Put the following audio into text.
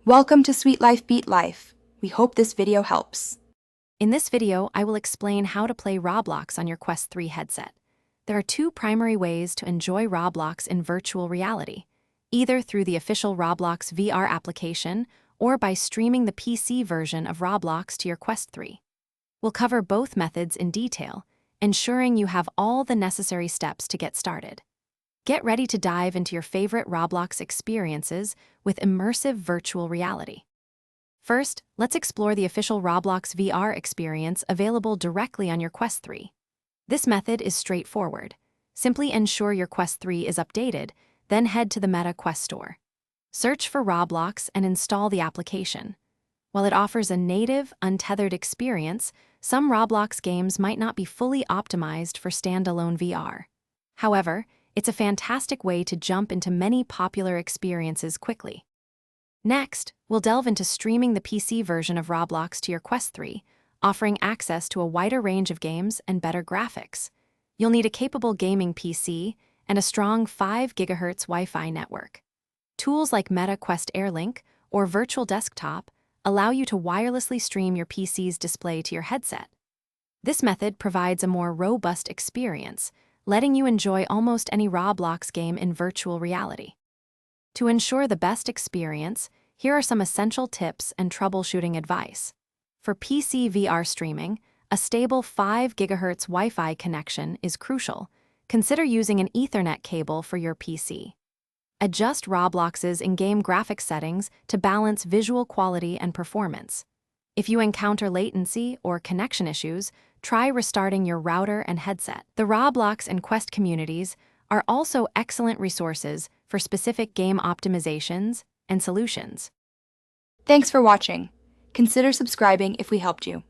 Welcome to Sweet Life Beat Life. We hope this video helps. In this video, I will explain how to play Roblox on your Quest 3 headset. There are two primary ways to enjoy Roblox in virtual reality, either through the official Roblox VR application or by streaming the PC version of Roblox to your Quest 3. We'll cover both methods in detail, ensuring you have all the necessary steps to get started. Get ready to dive into your favorite Roblox experiences with immersive virtual reality. First, let's explore the official Roblox VR experience available directly on your Quest 3. This method is straightforward. Simply ensure your Quest 3 is updated, then head to the Meta Quest Store. Search for Roblox and install the application. While it offers a native, untethered experience, some Roblox games might not be fully optimized for standalone VR. However, it's a fantastic way to jump into many popular experiences quickly. Next, we'll delve into streaming the PC version of Roblox to your Quest 3, offering access to a wider range of games and better graphics. You'll need a capable gaming PC and a strong 5 GHz Wi-Fi network. Tools like Meta Quest AirLink or Virtual Desktop allow you to wirelessly stream your PC's display to your headset. This method provides a more robust experience, letting you enjoy almost any Roblox game in virtual reality. To ensure the best experience, here are some essential tips and troubleshooting advice. For PC VR streaming, a stable 5 GHz Wi-Fi connection is crucial. Consider using an Ethernet cable for your PC. Adjust Roblox's in-game graphics settings to balance visual quality and performance. If you encounter latency or connection issues, try restarting your router and headset. The Roblox and Quest communities are also excellent resources for specific game optimizations and solutions. Thanks for watching. Consider subscribing if we helped you.